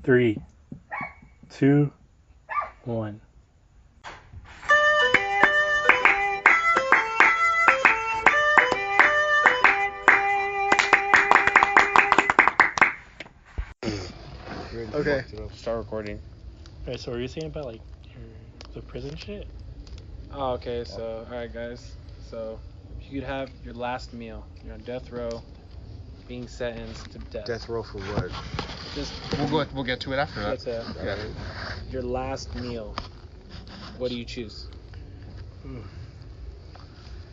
3, 2, 1. Okay. Start recording. Alright, so what were you saying about like the prison shit? Oh, okay. So, all right, guys. So, if you could have your last meal, you're on death row, being sentenced to death. Death row for what? Just We'll get to it after that. yeah. Your last meal. What do you choose?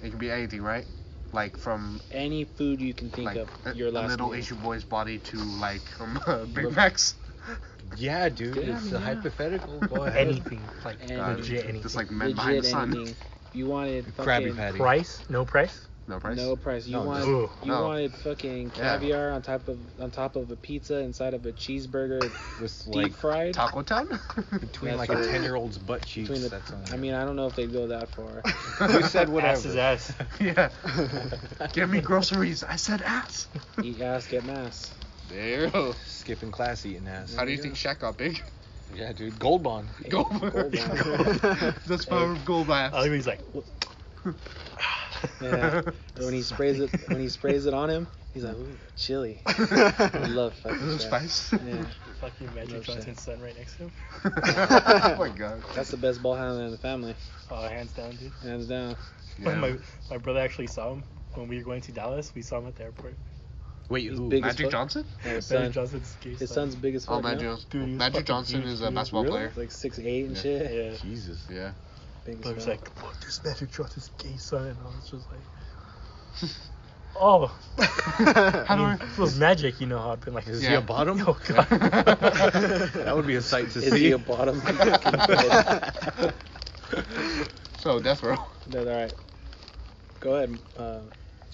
It can be anything, right? Like from Any food you can think like of. Your a last little meal. Asian boy's body to like Big Macs. Yeah, dude. Yeah, It's I a mean, hypothetical. Go ahead. Anything. Like legit anything. Just like men behind the Legit sun. anything. You wanted Krabby fucking Patty. Price? No price? No price. no price. You No, wanted no. you No. wanted fucking Yeah. caviar on top of a pizza inside of a cheeseburger, With deep like fried. Taco Town. between That's like a right. 10-year-old's butt cheeks. Between the, That's I mean, I don't know if they go that far. you said whatever. Ass is ass. Yeah. Give me groceries. I said ass. Eat ass, get mass. There you go. Skipping class, eating ass. How do you think Shaq got big? Yeah, dude. Gold bond. Gold. Gold bond. That's power of gold I bass. he's like, Yeah. When he sprays it on him, he's like, ooh, chili. I love fucking Is it Shaq. spice? Yeah. fucking Magic No shit. Johnson's son right next to him. Oh my god. That's the best ball handler in the family, Oh, hands down, dude. hands down. Yeah. My brother actually saw him when we were going to Dallas. We saw him at the airport. Wait, He's who? big as Magic fuck. Johnson? Yeah, his Magic son. Johnson's gay His son. son's big as fuck. Oh, now. Magic. Dude, he's Magic fucking Johnson huge, is a dude. basketball Really? player. Like 6'8" and shit. Yeah. Jesus. Yeah. Big But it as was fuck. like, fuck this Magic Johnson's gay son. And I was just like, oh. How do I? If it was Magic, you know how I'd been like, Is Yeah. he a bottom? oh, God. That would be a sight to Is see. he a bottom? So death row. No, all right. Go ahead.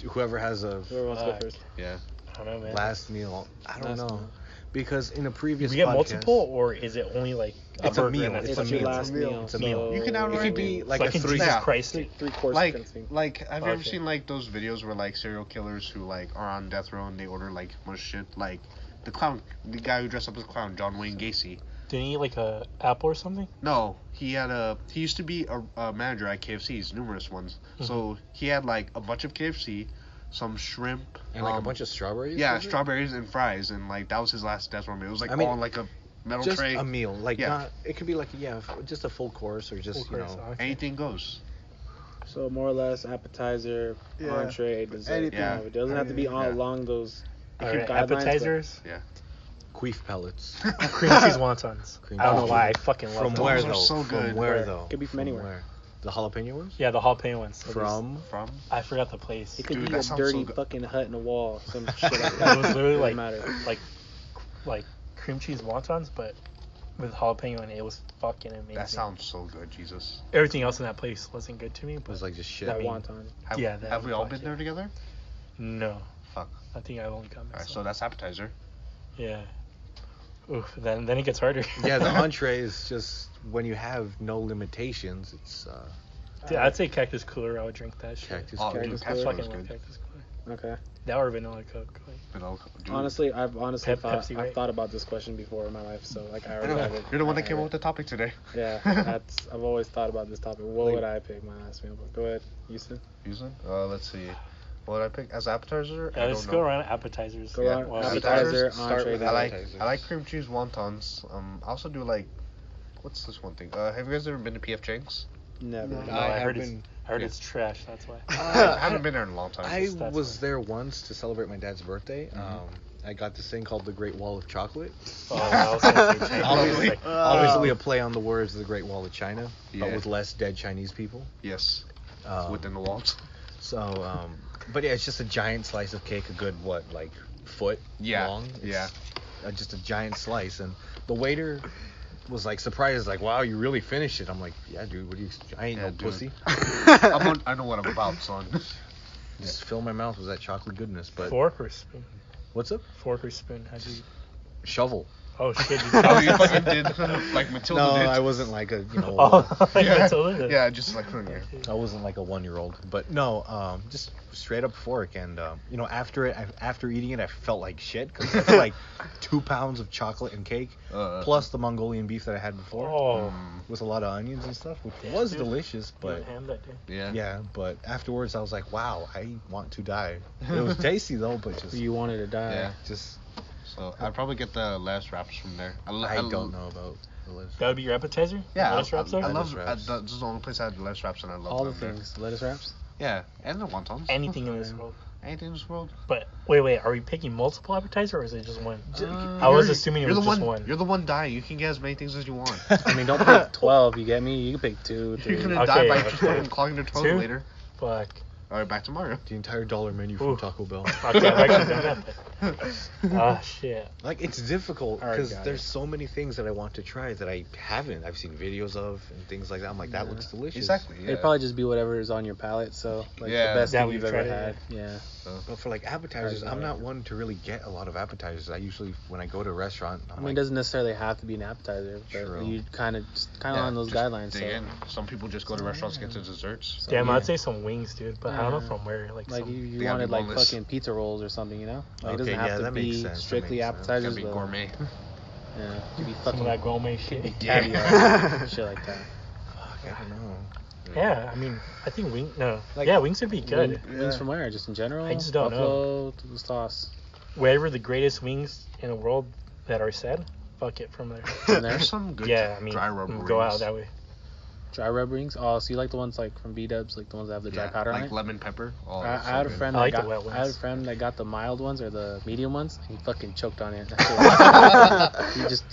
Whoever has a Whoever wants to go first. Yeah. I don't know, man. last meal, I don't Last know. meal. Because in a Do previous we get podcast, multiple, or is it only like It's a burger meal. and that's It's It's a your meal. last meal. It's a meal. so- You can it outright could be like a fucking 3. Jesus Yeah. Christ. three course Like, kind of thing. have you ever Okay. seen like those videos where like serial killers who like are on death row and they order like much shit? Like the guy who dressed up as a clown, John Wayne Gacy. Didn't he eat like a apple or something? No, he used to be a manager at KFC's, numerous ones. So he had like a bunch of KFC, some shrimp, And like a bunch of strawberries? yeah, was it? strawberries and fries, and like that was his last death row meal. It was like I mean, all in like a metal Just tray. a meal. Like, Yeah. not, it could be like, just a full course or just, Full you course, know. okay. Anything goes. So more or less appetizer, Yeah. entree, dessert. Anything. You know, it doesn't have to be all Yeah. along those. Alright, guidelines, but- appetizers, Queef pellets. cream cheese wontons. Cream I don't know cheese. why I fucking love From them. where, Those are though? so good. From where, Where? though? Could be from anywhere. Where? The jalapeno ones? Yeah, the jalapeno ones. So From? From I forgot the place. It could Dude, be that a sounds dirty so good. fucking hut in a wall, some shit like It that. was literally Doesn't like matter. like cream cheese wontons, but with jalapeno in it. It was fucking amazing. that sounds so good, Jesus. Everything else in that place wasn't good to me, It but was like just shit. That mean- wonton. Have, Yeah, that have we all was been like there it. together? no. Fuck. I think I only got Alright, myself. so that's appetizer. Yeah. Oof. Then it gets harder. Yeah, the entree is just, when you have no limitations, it's Dude, I'd say cactus cooler. I would drink that shit. cactus. Oh, cooler. dude, Cactus Cactus Cooler. was Fucking love good. cactus cooler. Okay. That or vanilla coke. Like, But dude, Honestly, I've Pepsi, I've right? thought about this question before in my life, so like I I already know. have it. You're the one I that came have up with the topic today. it. Yeah, I've always thought about this topic. What Like- would I pick my last meal? But go ahead, Houston. Houston? Let's see. What would I pick as appetizer? I let's don't go know. around appetizers. Go Yeah. on Well, appetizer, start entree. with then- I like cream cheese wontons. I also do like, what's this one thing? Have you guys ever been to PF Chang's? Never. No. No, I I heard have it's been- I heard yeah. it's trash. That's why. I haven't been there in a long time. I That's was why. there once to celebrate my dad's birthday. I got this thing called the Great Wall of Chocolate. Oh, I was gonna say China. Obviously, Like, obviously a play on the words of the Great Wall of China, but Yeah. with less dead Chinese people. Yes, Um, within the walls. So, but yeah, it's just a giant slice of cake, a good like foot Yeah, long. yeah. Just a giant slice, and the waiter was like surprised, like, "Wow, you really finished it." I'm like, "Yeah, dude. What do you? I ain't Yeah, no dude. pussy. I know what I'm about, son. Just fill my mouth with that chocolate goodness." But fork or spoon? what's up? Fork or spoon? How do you? Shovel. Oh shit! You Oh, you talked- fucking did like Matilda No, did. I wasn't like a Oh, like yeah, Matilda. yeah, just like yeah. I wasn't like a 1-year-old, but no, just straight up fork, and after eating it, I felt like shit because it's like 2 pounds of chocolate and cake, plus the Mongolian beef that I had before, Oh, with a lot of onions and stuff, which Damn, was dude. delicious. you But went ham that day. Yeah. yeah, but afterwards I was like, wow, I want to die. It was tasty though, but just You wanted to die. Yeah. just So I'd probably get the lettuce wraps from there. I don't know about the list. That would be your appetizer. Yeah, Lettuce wraps there? I love. Lettuce wraps. This is the only place I had lettuce wraps, and I love All the them there. things. Lettuce wraps. Yeah, and the wontons. Anything in this world. Anything in this world. But wait, are we picking multiple appetizer or is it just one? Uh, I was You're- assuming it you're was the just one. one. You're the one dying. You can get as many things as you want. I mean, don't pick 12. You get me? You can pick 2, 3. You're gonna Okay, die by okay. just fucking clogging the toilet Two? later. Fuck. All right, back to Mario. The entire dollar menu from Ooh. Taco Bell. Okay, I've actually done that. But... Ah, shit. Like, it's difficult Alright, because got there's it. so many things that I want to try that I haven't. I've seen videos of and things like that. I'm like, that looks delicious. Exactly. Yeah. It'd probably just be whatever is on your palate. So, like Yeah. the best That thing we've you've ever tried it, had. Yeah. But for like appetizers, Alright, I'm got not it. one to really get a lot of appetizers. I usually, when I go to a restaurant, I'm I mean, like, it doesn't necessarily have to be an appetizer, but True. you kind of Yeah, on those just guidelines. dig So, in. Some people just go to restaurants to get to desserts. so, Damn, yeah. I'd say some wings, dude. But I don't know Yeah. from where. Like Like some... you They gotta wanted be like boneless. fucking pizza rolls or something, you know? Like it Okay, doesn't have yeah, to that makes be sense, that strictly makes sense. appetizers. Gotta be but, gourmet. Yeah, it could be some fucking of that gourmet shit. caviar, shit like that. fuck, I don't know. Yeah, I mean, I think Like- wings would be good. Wings from where? Just in general? I just don't Buffalo to the sauce. Wherever the greatest wings in the world that are said, fuck it from there. From there? There's some good Yeah, I mean, dry rub go wings. out that way. Dry rub rings? Oh, so you like the ones like from B-Dubs, like the ones that have the dry Yeah, powder on like it? lemon pepper. Oh, I so had a good. friend I that like the got wet I had a ones. friend that got the mild ones or the medium ones. He fucking choked on it.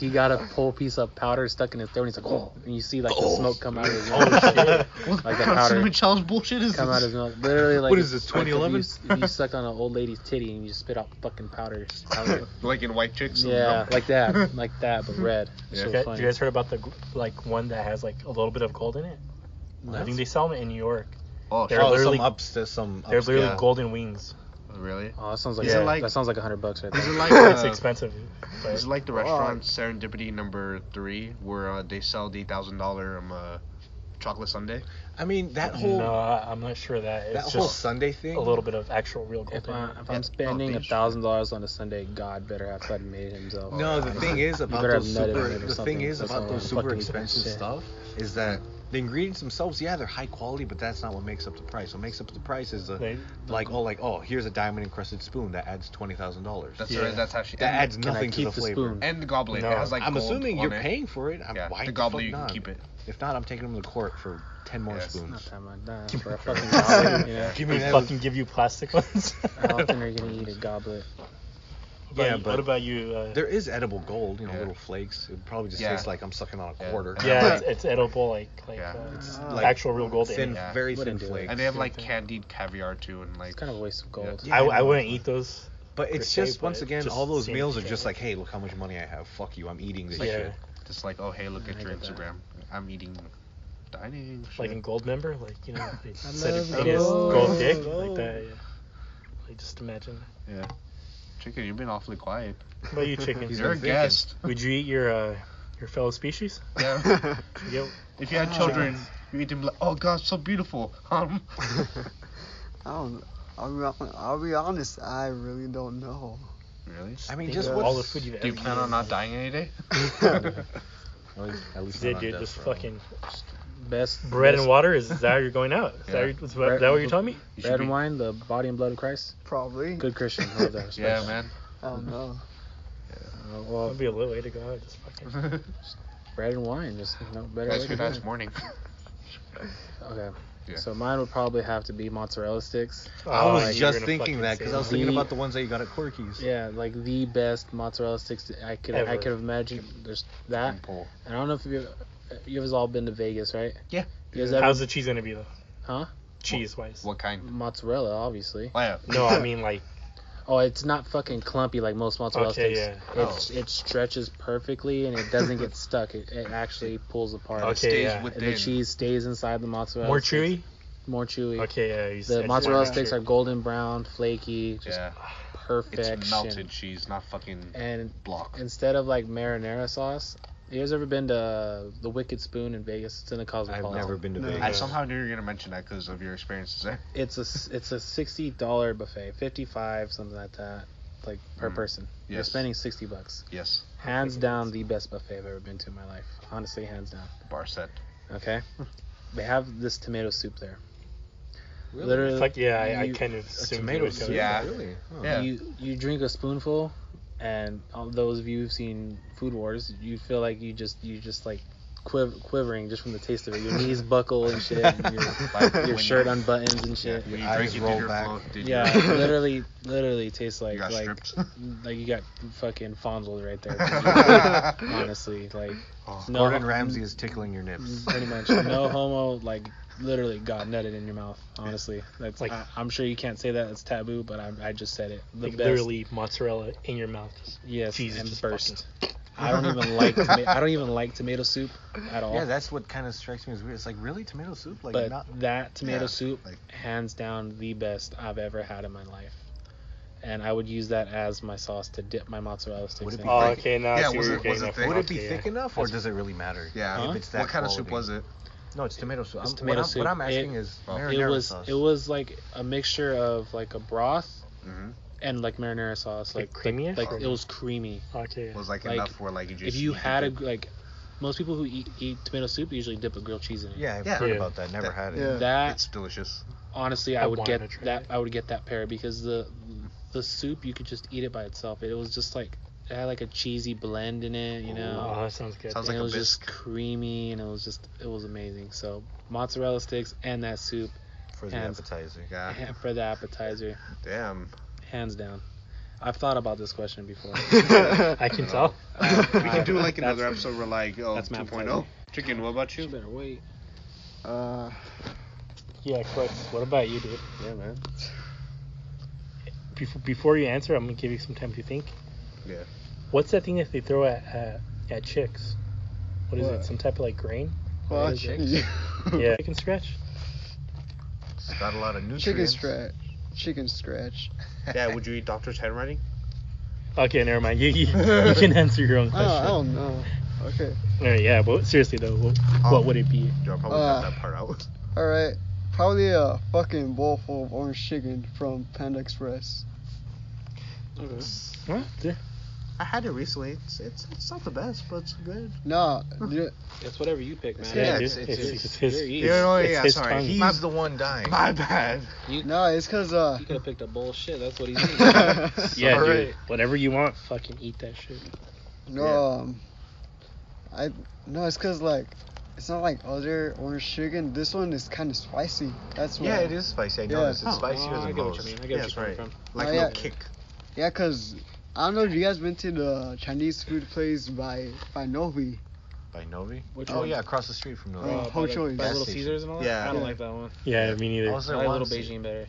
he got a whole piece of powder stuck in his throat. And he's like, oh, and you see like the smoke come out of his mouth. Oh shit! What Like the kind of powder cinnamon challenge bullshit is Come out of this? his mouth. Literally like What is this, like, 2011? If you sucked on an old lady's titty and you just spit out fucking powder. out of it. Like in White Chicks? Yeah, like that, but red. Yeah. So You guys, funny. you guys heard about the like one that has like a little bit of gold in it? I think they sell them in New York. Oh, They're shit. literally- some They're literally yeah. golden wings. Really? Oh, that sounds like Is it Yeah. like- that sounds like $100 right Is there. it like It's expensive. But is it like the restaurant Serendipity number 3 where they sell the $1,000 chocolate sundae? I mean, that whole no, I'm not sure that. that It's whole just Sunday thing. a little bit of actual real gold. If, in it. I'm spending these- $1,000 on a Sunday, God better have fucking made it himself. No, the thing is about better have those nutted super. on it or The thing something. is That's about all those I'm super fucking expensive shit. stuff is that the ingredients themselves, yeah, they're high quality, but that's not what makes up the price. What makes up the price is the They- oh, here's a diamond encrusted spoon that adds $20,000. That's Yeah. right. That's actually That adds Can I nothing to keep the the flavor. spoon? and the goblet. No. It has like I'm gold assuming on you're it. paying for it. Yeah, Why the the goblet fuck you can not? keep it. If not, I'm taking them to court for 10 more Yes. spoons. Not that much. Nah, for a fucking goblet, you know. Give me They that. fucking give you plastic ones. How often are you gonna eat a goblet? Yeah, What but about you? There is edible gold, Yeah. little flakes. It would probably just Yeah. taste like I'm sucking on a Yeah. quarter. yeah, it's edible, like Yeah. It's Oh. like actual real gold in thin, it. Yeah. very thin Wouldn't do it. flakes. And they have Same like thing. candied caviar too, and like It's kind of a waste of gold. Yeah. I wouldn't eat those. But per it's se, just once but again, just all those seeing meals are each just other. like, hey, look how much money I have. Fuck you, I'm eating this Yeah. shit. just like, oh hey, look at I your get that. Instagram. I'm eating dining. Like shit. in Gold Member, like they said love it is gold. gold dick, like that. Yeah. Like just imagine. Yeah. Chicken, you've been awfully quiet. What about you, chicken? He's You're a been thinking. guest. Would you eat your fellow species? Yeah. Yep. If you had children, you eat them like, oh god, so beautiful. I'll be honest, I really don't know. Really? I mean, Think just of what's all the food you've Do you ever plan eaten. on not dying any day? At least Did not on you death just row. fucking Best bread best and water? Is that how you're going out? Is Yeah. that what you're telling me? You should bread be- and wine, the body and blood of Christ. Probably. Good Christian, love that. Respect. Yeah, man. I don't know. Well, That'd be a little way to go out. Just fucking. bread and wine, just better That's way to good do ass it. morning. Okay. Yeah. So mine would probably have to be mozzarella sticks. I Oh, was you're just gonna thinking fucking that because say I was that. thinking The- about the ones that you got at Corky's. Yeah, like the best mozzarella sticks I could Ever. imagine. There's that. Pull. And I don't know if you guys all been to Vegas, right? Yeah. You guys ever, How's the cheese gonna be though? Huh? Cheese wise. What kind? Mozzarella, obviously. Oh yeah. No, I mean like. Oh, it's not fucking clumpy like most mozzarella Okay, sticks. yeah. It stretches perfectly and it doesn't get stuck. It actually pulls apart. Okay, Stays yeah. And within. the cheese stays inside the mozzarella. More sticks. chewy. More chewy. Okay, yeah. You The said mozzarella yeah. sticks are golden brown, flaky, just Yeah. perfection. It's melted cheese, not fucking And block. instead of like marinara sauce, you guys ever been to the Wicked Spoon in Vegas? It's in the I've Cosmopolitan. never been to No. Vegas. I somehow knew you were gonna mention that because of your experiences there. It's a $60 buffet, 55 something like that, like per person. You're Yes. spending $60. Yes. Hands down, the best buffet I've ever been to in my life. Honestly, hands down. Bar set. Okay, they have this tomato soup there. Really? Literally, Fuck yeah, I you- kind of A assumed tomato it was soup? gonna- Yeah. Really? Huh. Yeah. You drink a spoonful, and all those of you who've seen Food Wars, you feel like you just like quivering just from the taste of it. Your knees buckle and shit. And your shirt unbuttons and shit. When you Eyes drink it, roll did your back. flow, did Yeah, you? literally tastes like You got like stripped. like you got fucking Fonzels right there. Honestly, like no, Gordon Ramsay is tickling your nips. pretty much no homo. Like literally got nutted in your mouth. Honestly, that's Like- I'm sure you can't say that, it's taboo, but I just said it. The Like best. literally mozzarella in your mouth. Just Yes, Jesus and just burst. fucking- I don't even like I don't even like tomato soup at all. Yeah, that's what kind of strikes me as weird. It's like, really? Tomato soup? Like, but not... that tomato Yeah, soup, like- hands down, the best I've ever had in my life. And I would use that as my sauce to dip my mozzarella sticks Would it in. be Oh, thick? okay, now Yeah, I see was where it- you're was getting it at. thick? Would it be Okay, thick yeah. enough, or does it really matter? Yeah. Huh? If it's that What kind of soup quality? was it? No, it's tomato soup. It's tomato soup. What I'm asking It- is Oh. marinara It was like a mixture of like a broth Mm-hmm. and like marinara sauce, Like creamy-ish? Like it was creamy. Okay. It was like, Like, enough where like you just. If you eat had it. like most people who eat tomato soup usually dip a grilled cheese in it. Yeah, I've Yeah. heard Yeah. about that. Never had it. Yeah. That It's delicious. honestly, I I would wanted get to try that. it. I would get that pair because the soup you could just eat it by itself. It was just like it had like a cheesy blend in it, you know. Oh, that sounds good. Sounds And like it a was just bisque. creamy, and it was amazing. So mozzarella sticks and that soup For the Hands- appetizer. Yeah. for the appetizer, Damn. hands down. I've thought about this question before. I can tell. We can do like That's- another episode where like that's my 2.0. Chicken, what about You you? better wait. Yeah, Clutch. What about you, dude? Yeah, man. Before you answer, I'm gonna give you some time to think. Yeah. What's that thing that they throw at chicks? What is What? it? Some type of like grain? Fuck is it? you. Yeah. Chicken scratch. It's got a lot of nutrients. Chicken scratch. Chicken scratch. Yeah, would you eat doctor's handwriting? Okay, never mind. You can answer your own I question. don't know. Okay. Alright, yeah, but seriously though, what would it be? You'll probably cut that part out. Alright. Probably a fucking bowl full of orange chicken from Panda Express. Huh? Yeah. I had it recently. It's not the best, but it's good. Nah, dude, It's whatever you pick, man. Yeah, it's- dude, it's- it's his. you're eating. You know, it's yeah, his sorry. tongue. He's the one dying. My bad. nah, it's cause You could have picked up bullshit. That's what he's eating. Yeah, Sorry. dude. Whatever you want, fucking eat that shit. no, it's cause like it's not like other orange chicken. This one is kind of spicy. That's why. Yeah, it is spicy. I Yeah. noticed. It's Oh, spicier I than get what most. you mean. I get Yeah, what that's you're right. coming Like Oh, a yeah. little kick. Yeah, cause I don't know if you guys been to the Chinese food place by Novi. By Novi? Which Oh, one? yeah, across the street from Novi. Oh, by Ho the- Choi's. by Gas Little station. Caesars and all that? Yeah. I don't like that one. Yeah, me I neither. was I there like Little once. Beijing better.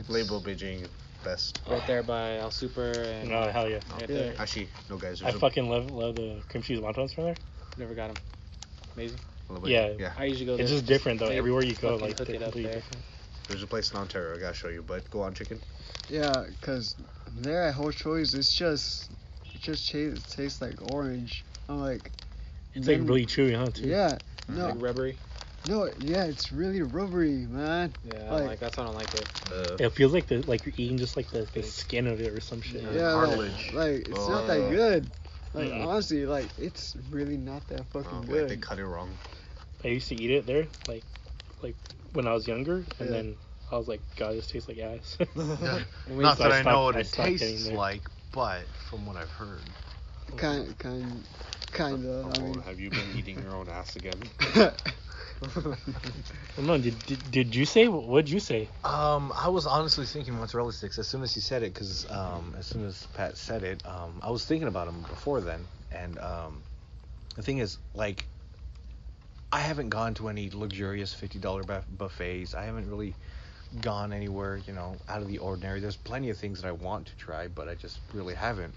Label Beijing best. Right there by El Super and Oh hell yeah! right Yeah. there. Actually, no guys. I There's a fucking love the cream cheese wontons from there. Never got them. Amazing. little bit- Yeah. Yeah. I usually go there. It's just different though. They Everywhere you go, fucking like hook they're it up completely there. different. There's a place in Ontario I gotta show you, but go on, chicken. Yeah, cause there at Ho Choi's, it just tastes like orange. I'm like, It's like then- really chewy, huh? Too. Yeah, no, Like rubbery. no, yeah, it's really rubbery, man. Yeah, I Like- don't like that's why I don't like it. It feels like you're eating just like the skin of it or some shit. Yeah. Yeah, Cartilage. like it's not that good. Like Mm-mm. honestly, like it's really not that fucking Like good. they cut it wrong. I used to eat it there, like when I was younger, and Yeah. then I was like, God, this tastes like ass. Not So that I I know stopped- what I it stopped getting tastes there. like, but from what I've heard. Kinda. I mean, Have you been eating your own ass again? Well, no, did you say? What'd you say? I was honestly thinking mozzarella sticks as soon as he said it, because as soon as Pat said it, I was thinking about them before then, and the thing is, like, I haven't gone to any luxurious $50 buffets. I haven't really gone anywhere, out of the ordinary. There's plenty of things that I want to try, but I just really haven't.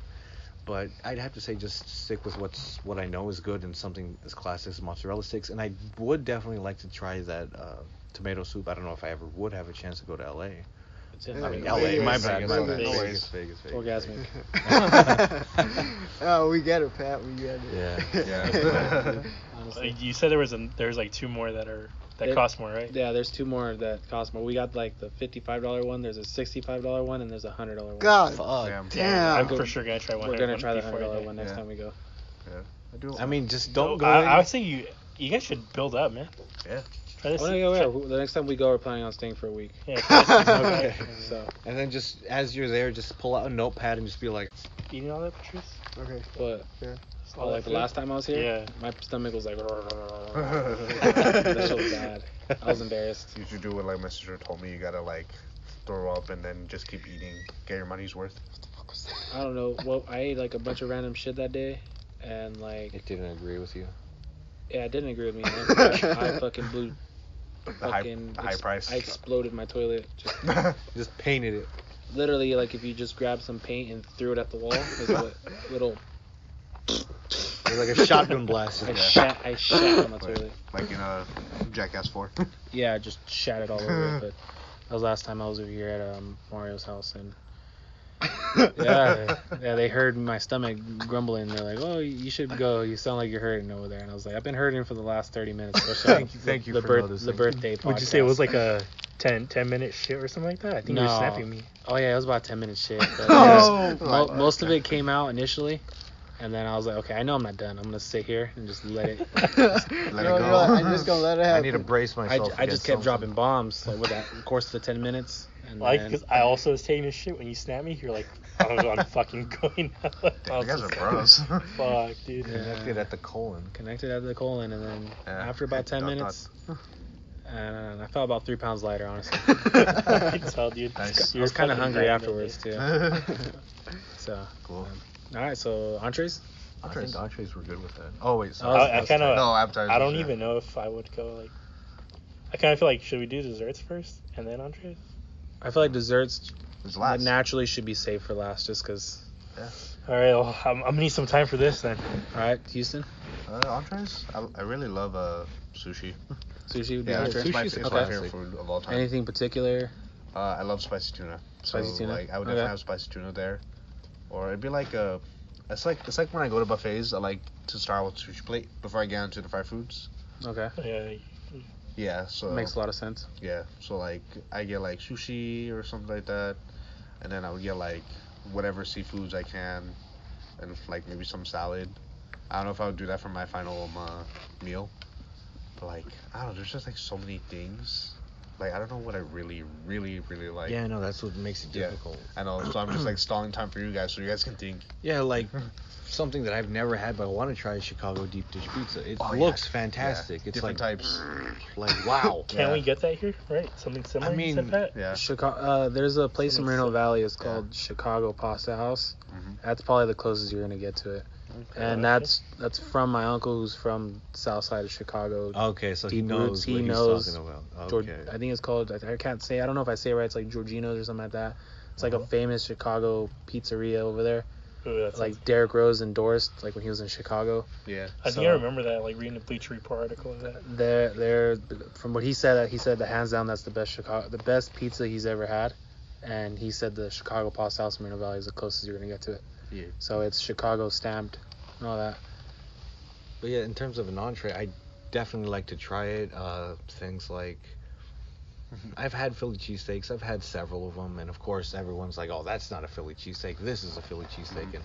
But I'd have to say just stick with what I know is good and something as classic as mozzarella sticks. And I would definitely like to try that tomato soup. I don't know if I ever would have a chance to go to LA. Yeah, I mean, Yeah, LA. Vegas. My bad. My bad. Vegas. Vegas. Orgasmic. Oh, we get it, Pat. We get it. Yeah. Honestly. You said there's like two more that There- cost more, right? Yeah, there's two more that cost more. We got like the $55 one. There's a $65 one, and there's a $100 one. God Fuck. Damn. damn. I'm for sure gonna try one. We're gonna try the before $100 that. one next Yeah. time we go. I do. I mean, just don't go. I would say you guys should build up, man. Yeah. Try this. Oh, no, yeah, the next time we go, we're planning on staying for a week. Yeah, try this. Okay. So, And then just as you're there, just pull out a notepad and just be like, Eating all that, Patrice? Okay. but All like that the last time I was here, Yeah. my stomach was like. That shit was bad. I was embarrassed. You should do what like my sister told me. You gotta like throw up and then just keep eating. Get your money's worth. I don't know. Well, I ate like a bunch of random shit that day, and like, it didn't agree with you. yeah, it didn't agree with me. Man. I fucking blew. The high price. I exploded my toilet. Just Just painted it. literally, like if you just grabbed some paint and threw it at the wall, is what little. It was like a shotgun blast. I shat on the toilet. Like in a Jackass 4. Yeah, I just shat it all over it. But that was the last time I was over here at Mario's house, and yeah, they heard my stomach grumbling. They're like, "Oh, you should go. You sound like you're hurting over there." And I was like, "I've been hurting for the last 30 minutes." Thank you the for noticing. the birthday podcast. Would you say it was like a 10-minute shit or something like that? I think you were No. snapping me. Oh yeah, it was about 10 minute shit. But Oh. most of it came out initially, and then I was like, okay, I know I'm not done. I'm gonna sit here and just let it. Let it You're go. like, I'm just gonna let it happen. I need to brace myself. I just against kept something. dropping bombs over that course of the 10 minutes. And Like, then, because I also was taking a shit when you snapped me. You're like, I'm fucking going out. I You was guys are just bros. like, fuck, dude. Connected at the colon. connected at the colon, and then Yeah. after about 10 Dot, dot. minutes, and I felt about 3 pounds lighter, honestly. I can tell, dude. Nice. I was kind of fucking hungry dying afterwards too. So, Cool. all right. So entrees. I think entrees were good with that. Oh wait, I sorry. was- I kind of. No, appetizers. I don't yeah. even know if I would go like. I kind of feel like should we do desserts first and then entrees? I feel like desserts It's last. naturally should be saved for last, just because. All right, well, I'm gonna need some time for this then. All right, Houston. Entrees? I really love sushi. Sushi would be Yeah, entree. it's my, Sushi's it's a my classic. favorite food of all time. Anything particular? I love spicy tuna. Spicy so, tuna? Like I would Okay. definitely have spicy tuna there, or it'd be like a. It's like when I go to buffets. I like to start with sushi plate before I get into the fried foods. Okay, Yeah, Yeah, so makes a lot of sense. yeah, so like I get like sushi or something like that, and then I would get like whatever seafoods I can, and like maybe some salad. I don't know if I would do that for my final meal, but like I don't know, there's just like so many things. Like I don't know what I really like. Yeah, no, that's what makes it Yeah. difficult. I know, so I'm just like stalling time for you guys so you guys can think. Yeah, like something that I've never had but I want to try is Chicago deep dish pizza. It Oh, looks yeah. fantastic. Yeah. It's Different like types. like wow. Can Yeah. we get that here? Right, something similar. I you mean, said, Pat? Yeah. Chicago. There's a place in Something Moreno so- Valley. It's Yeah. called Chicago Pasta House. Mhm. That's probably the closest you're gonna get to it. And Okay. that's from my uncle who's from south side of Chicago. Okay, so he Deep knows roots, he what knows he's talking about. George, Okay. I think it's called. I can't say. I don't know if I say it right. It's like Giorgino's or something like that. It's like a Uh-huh. famous Chicago pizzeria over there. Ooh, that sounds- Like Derrick Rose endorsed, like when he was in Chicago. Yeah. I think I remember that, like reading a Bleacher Report article of that. They're from what he said that hands down that's the best pizza he's ever had, and he said the Chicago Pasta House in Moreno Valley is the closest you're gonna get to it. Yeah. So it's Chicago stamped and all that. But yeah, in terms of an entree, I definitely like to try it. Things like I've had Philly cheesesteaks. I've had several of them, and of course everyone's like, "Oh, that's not a Philly cheesesteak. This is a Philly cheesesteak." And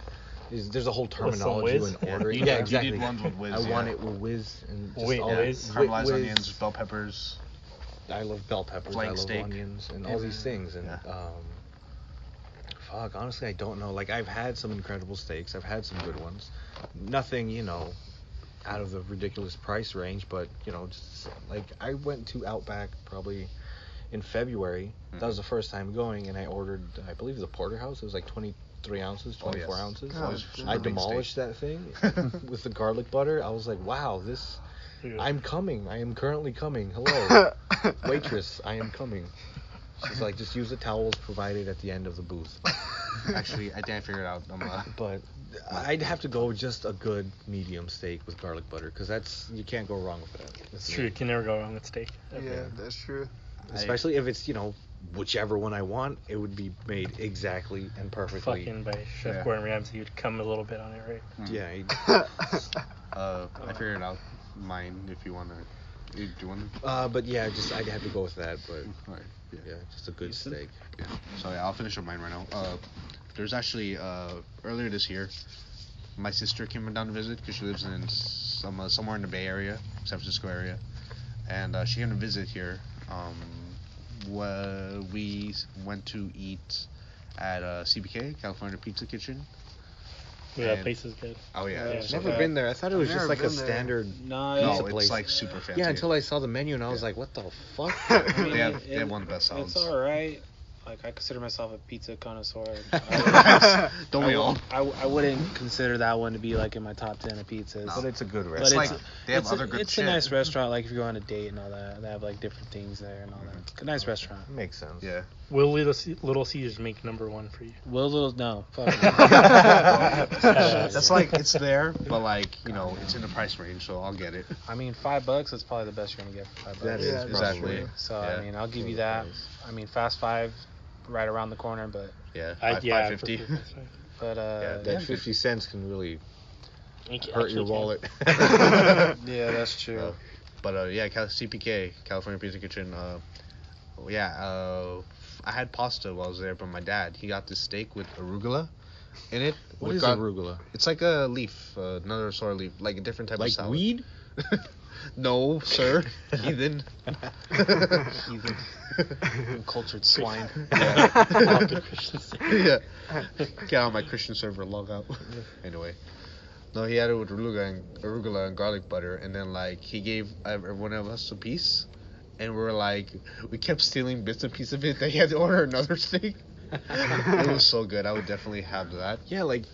there's a whole With some terminology whiz? when ordering. You Yeah, did- exactly. You did ones with whiz. I yeah. want it with whiz and just Wait, all whiz? Caramelized whiz. onions, bell peppers. I love bell peppers. Flank I love steak. onions and all these things. And Yeah. fuck, honestly, I don't know. Like I've had some incredible steaks. I've had some good ones. Nothing, out of the ridiculous price range. But just like I went to Outback probably in February. That was the first time going, and I ordered, I believe, the porterhouse. It was like 23 ounces, 24 yes. ounces. God, I Super big demolished steak. that thing with the garlic butter. I was like, wow, this. Dude. I'm coming. I am currently coming. Hello, waitress. I am coming. She's like, just use the towels provided at the end of the booth. Actually, I think I figured out. But I'd have to go just a good medium steak with garlic butter, because you can't go wrong with that. It's true. You can never go wrong with steak. Yeah, that's true. Especially if it's whichever one I want, it would be made exactly and perfectly. Fucking by Chef Yeah. Gordon Ramsay, you'd come a little bit on it, right? Yeah. I figured out mine if you wanna. Do you want to? But yeah, just I'd have to go with that. But Alright. yeah, just a good Houston? steak. Yeah. So yeah, I'll finish up mine right now. There's actually earlier this year, my sister came down to visit because she lives in somewhere in the Bay Area, San Francisco area, and she came to visit here. We went to eat at CPK, California Pizza Kitchen. Yeah, that And- place is good. Oh yeah, Yeah. it's so Never good. been there. I thought it was Never just like a been there. standard No, pizza No, place. it's like super fancy. Yeah, until I saw the menu and I was Yeah. like, what the fuck? I mean, They have one of the best salads. It's all right. Like I consider myself a pizza connoisseur. Don't we all? I wouldn't consider that one to be like in my top 10 of pizzas. No. But it's a good But It's restaurant. like they have it's other good It's shit. a nice restaurant. Like if you go on a date and all that, they have like different things there and all that. It's a nice restaurant. Makes sense. Yeah. Will Little Caesars make number one for you? Will Little no. Fuck. That's like it's there, but like it's in the price range, so I'll get it. I mean, $5 is probably the best you're gonna get for $5. That is Yeah, exactly. probably. So Yeah. I mean, I'll give you that. I mean, Fast Five, right around the corner, but Yeah. I $5.50. prefer but Yeah, That 50 cents can really Thank you. hurt your Actually, wallet. yeah, that's true. But yeah, CPK, California Pizza Kitchen. I had pasta while I was there, but my dad, he got this steak with arugula in it. What with is gar- arugula? It's like a leaf, another sort of leaf, like a different type of Like salad. weed? No, sir. Heathen. Heathen. Cultured swine. Adopted Christians. Yeah. Get on my Christian server, log out. Anyway. No, he had it with arugula and garlic butter, and then like he gave everyone of us a piece, and we kept stealing bits and pieces of it. That he had to order another steak. It was so good. I would definitely have that. Yeah, like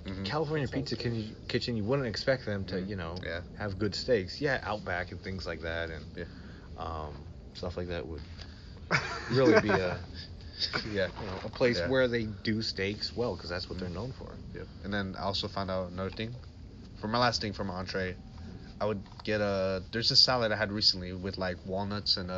Mhm. California Pizza Kitchen, you wouldn't expect them to, Yeah. have good steaks. Yeah, Outback and things like that, and Yeah. stuff like that would really be Yeah. a place Yeah. where they do steaks well, because that's what they're known for. Yeah. And then I also found out another thing. For my last thing for my entree, I would get there's a salad I had recently with like walnuts and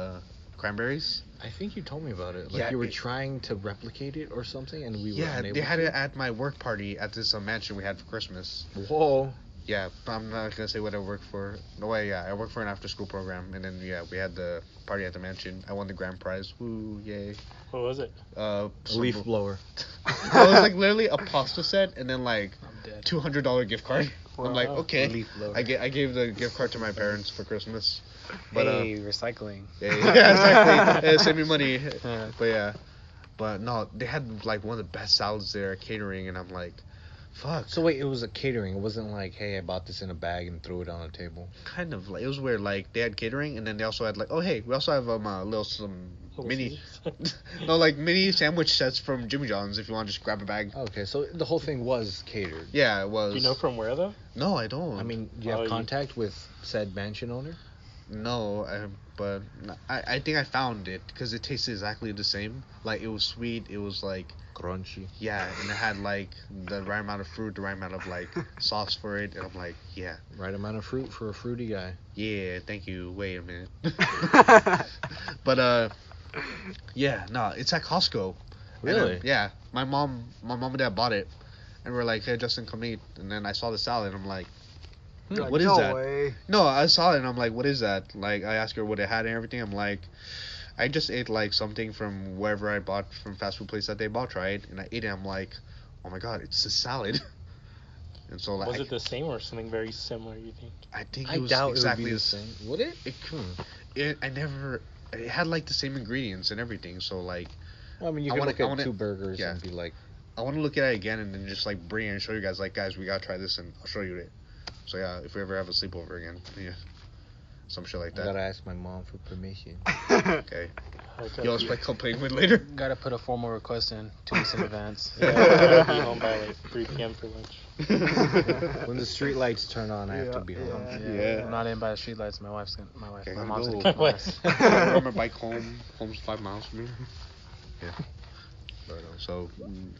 cranberries. I think you told me about it. Like Yeah, you were it- trying to replicate it or something, and we were Yeah, unable they had to. it at my work party at this mansion we had for Christmas. Whoa. Yeah, but I'm not gonna say what I work for. No way. Yeah, I work for an after-school program, and then we had the party at the mansion. I won the grand prize. Woo, yay! What was it? A leaf blower. It was like literally a pasta set, and then like I'm dead. $200 gift card. I'm like, Wow. okay. Leaf blower. I gave the gift card to my parents for Christmas. But Hey, recycling. yeah, exactly. Save me money. Yeah. But yeah, but no, they had like one of the best salads there, catering, and I'm like, fuck. So wait, it was a catering. It wasn't like, hey, I bought this in a bag and threw it on a table. Kind of like it was weird. Like they had catering, and then they also had like, oh hey, we also have some mini, no like mini sandwich sets from Jimmy John's if you want to just grab a bag. Okay, so the whole thing was catered. Yeah, it was. Do you know from where though? No, I don't. I mean, do you Oh, have you- contact with said mansion owner? no, but I think I found it because it tasted exactly the same. Like it was sweet. It was like Crunchy. yeah, and it had like the right amount of fruit, the right amount of like sauce for it, and I'm like, yeah, Right amount of fruit for a fruity guy. yeah, thank you. Wait a minute. But yeah, no, it's at Costco. And then, Really? yeah, my mom and dad bought it, and we're like, hey, Justin, come eat. And then I saw the salad, and I'm like, Like, what is no that? way. no, I saw it, and I'm like, what is that? Like, I asked her what it had and everything. I'm like, I just ate like something from wherever I bought from fast food place that they bought, right? And I ate it. I'm like, oh my god, it's a salad. And so like, Was it the same or something very similar? You think? I think I it was doubt exactly it would be the the same. Would it? It had like the same ingredients and everything. So like, Well, I mean, you I can wanna- look I at wanna- two burgers yeah. and be like, I want to look at it again and then just like bring it and show you guys. Like, guys, we gotta try this, and I'll show you it. So yeah, if we ever have a sleepover again, yeah, some shit like I gotta that. ask my mom for permission. Okay. Okay. You'll expect complaint with later. Gotta put a formal request in 2 weeks in advance. Yeah, I'll be home by like 3 p.m. for lunch. When the street lights turn on, I have to be home. Yeah. I'm not in by the streetlights. My wife, Okay, my mom's go. gonna kick my ass. I ride my bike home. Home's 5 miles from here. Yeah. So,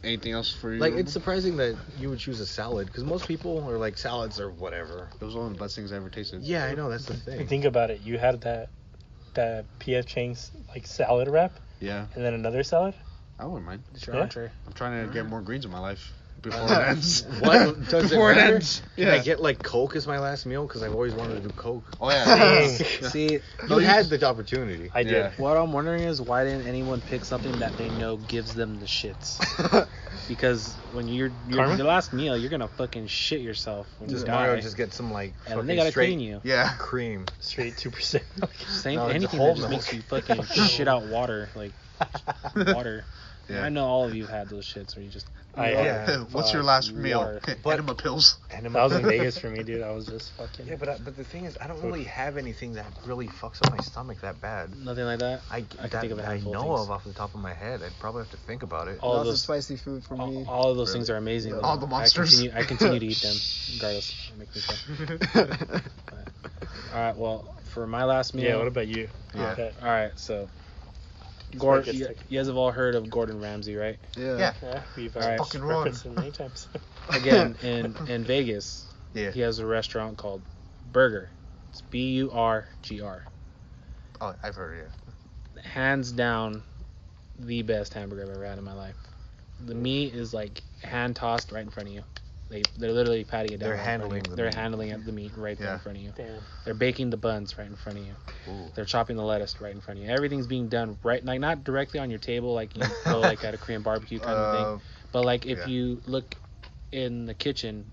anything else for you? Like, it's surprising that you would choose a salad, because most people are like, salads or whatever. Those are one of the best things I ever tasted. Yeah, I know, that's the thing. Think about it. You had that PF Chang's like salad wrap. Yeah, And then another salad. I wouldn't mind. It's your Yeah. entree. I'm trying to get more greens in my life before it ends. What does Before it it matter? ends. Can Yeah. I get like Coke as my last meal? Because I've always wanted to do Coke. Oh yeah. See, You had the opportunity. I did. Yeah. what I'm wondering is why didn't anyone pick something that they know gives them the shits? Because when you're Karma? your last meal, you're gonna fucking shit yourself when Just you die. Mario, just get some like and then they fucking gotta straight clean you. Yeah. cream. Straight 2%. Same No, it's anything whole that just milk. makes you fucking shit out water, like water. Yeah. I know all of you have had those shits where you just Yeah. What's your last meal? water. Enema pills. And That was in Vegas for me, dude. I was just fucking. Yeah, but the thing is, I don't really have anything that really fucks up my stomach that bad. nothing like that. I can that think of a I handful of know things. of off the top of my head. I'd probably have to think about it. All of Lots of those spicy food for me. all of those Really? things are amazing. All the monsters. I continue to eat them regardless. It makes me sick. All right. Well, for my last meal. Yeah. What about you? Yeah. Okay. All right. So, He's Gordon, gonna you, get sick. you guys have all heard of Gordon Ramsay, right? Yeah. Yeah. Yeah, we've All right. Fucking referenced him many times. Again, in Vegas, Yeah. he has a restaurant called Burger. It's Burgr. Oh, I've heard it. Yeah. Hands down, the best hamburger I've ever had in my life. The meat is like hand tossed right in front of you. They're literally patting it down. They're right in front of handling you. the They're meat. handling the meat right there Yeah. in front of you. Damn. They're baking the buns right in front of you. Ooh. They're chopping the lettuce right in front of you. Everything's being done right, like not directly on your table, like you go like at a Korean barbecue kind of thing. But like if yeah. you look in the kitchen,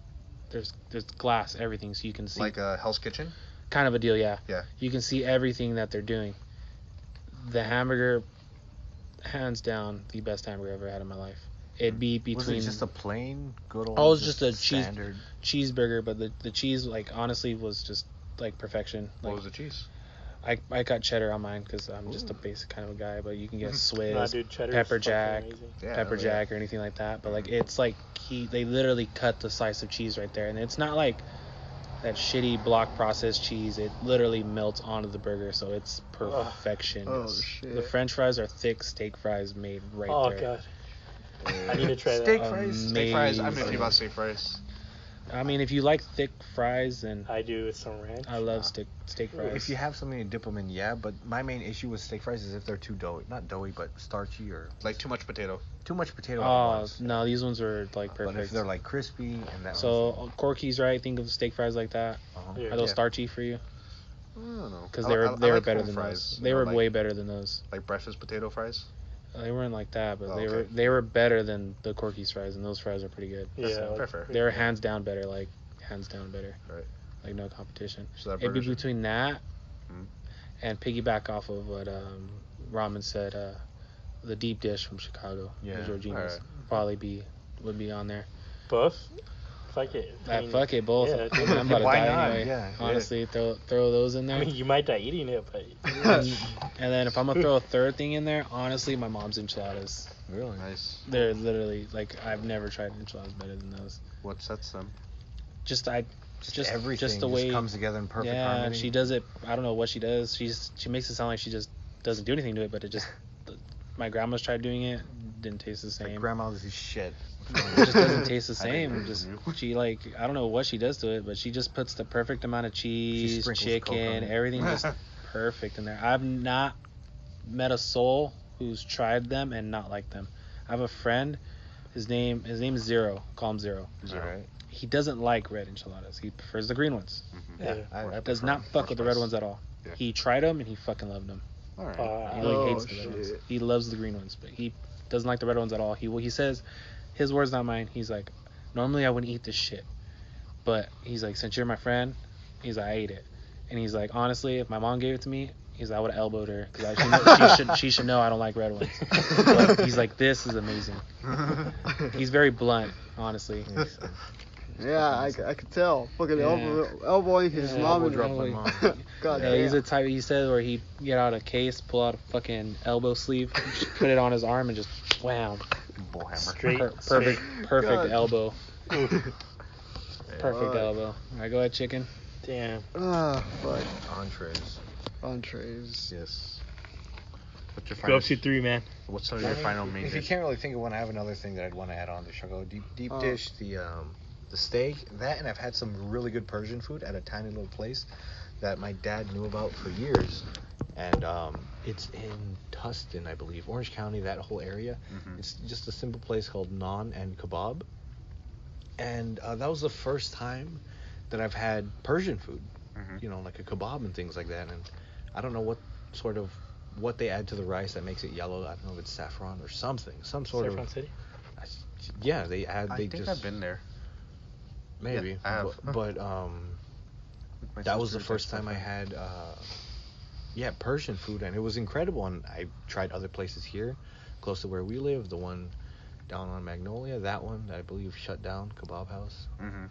there's glass, everything, so you can see. Like Hell's Kitchen. Kind of a deal, yeah. Yeah. You can see everything that they're doing. The hamburger, hands down, the best hamburger I've ever had in my life. It'd be Was between it just a plain, good old? Oh, it was just a cheese- standard. cheeseburger, but the cheese, like honestly, was just like perfection. What Like was the cheese? I got cheddar on mine because I'm just a basic kind of a guy. But you can get Swiss, Nah, dude, cheddar's pepper fucking jack, amazing. Yeah, pepper yeah. jack, or anything like that. But like it's like they literally cut the slice of cheese right there, and it's not like that shitty block processed cheese. It literally melts onto the burger, so it's perfection. Oh, shit. The French fries are thick steak fries made right Oh there. god. I need to try Steak that. fries. Steak fries. I'm Amazing. iffy about steak fries. I mean, if you like thick fries, then I do with some ranch. I love steak fries. If you have something to dip them in, yeah. But my main issue with steak fries is if they're too doughy, not doughy, but starchy or Like too much potato. too much potato. at Oh once. no, these ones are like But if perfect. they're like crispy and that. So Corky's right. Think of steak fries like that. Yeah. Are those Yeah. starchy for you? I don't know. Because I- they were I- I they were like better home than fries. those. you They know, were like, way better than those. like breakfast potato fries. They weren't like that, but Oh, they okay. were better than the Corky's fries, and those fries are pretty good. Yeah, So fair, fair. they're hands down better, like hands down better. Right. Like no competition. So that It'd be burger's- between that Mhm. and piggyback off of what Ramen said. The deep dish from Chicago, Yeah. Georgina's, Alright. probably would be on there. Both? Fuck it. I mean, Fuck it, both. yeah, I mean, I'm about to Why die not? anyway. Yeah. Honestly, throw those in there. I mean, you might die eating it, but and then if I'm gonna throw a third thing in there, honestly, my mom's enchiladas. Really? Nice. They're literally like I've never tried enchiladas better than those. What sets them? Just Everything just the way comes together in perfect yeah, harmony. she does it. I don't know what she does. She makes it sound like she just doesn't do anything to it, but it just. My grandma's tried doing it, didn't taste the Like same. grandma's is shit. It just doesn't taste the I didn't same. agree Just with you. she like I don't know what she does to it, but she just puts the perfect amount of cheese, sprinkles Coke chicken, on it. everything just perfect in there. I've not met a soul who's tried them and not liked them. I have a friend. His name is Zero. Call him Zero. Alright. He doesn't like red enchiladas. He prefers the green ones. yeah. I Does prefer not fuck with the red French ones at all. Yeah. He tried them and he fucking loved them. All right. He really Oh, hates the red ones. shit. He loves the green ones, but he doesn't like the red ones at all. He says, his words not mine. He's like, normally I wouldn't eat this shit, but he's like, since you're my friend, he's like, I ate it, and he's like, honestly, if my mom gave it to me, he's like, I would have elbowed her because she should know I don't like red ones. But he's like, this is amazing. He's very blunt, honestly. Yeah, I could tell. Fucking Yeah. elbowing his Yeah, mom elbow and drop my mom. God Yeah, he's damn. the type. He said where he get out a case, pull out a fucking elbow sleeve, put it on his arm, and just wham. Bullhammer. Straight. Perfect God. elbow. Perfect Fuck. elbow. All right, go ahead, chicken. Damn. Ah, fuck. Entrees. Entrees. Yes. What's your Go final? up to 3, man. What's your final main If you dish? can't really think of one, I have another thing that I'd want to add on to Chicago. Deep Oh. dish, the steak, that, and I've had some really good Persian food at a tiny little place that my dad knew about for years, and It's in Tustin, I believe, Orange County, that whole area. Mhm. It's just a simple place called Naan and Kebab, and that was the first time that I've had Persian food. Mhm. You know, like a kebab and things like that. And I don't know what they add to the rice that makes it yellow. I don't know if it's saffron or something, some sort Saffron of. City. Yeah, they add. I They think just I've been there. maybe. Yeah, I have. But My that was the sister first takes time I that. had Persian food, and it was incredible. And I tried other places here close to where we live, the one down on Magnolia, that one I believe shut down, Kebab House. Mhm.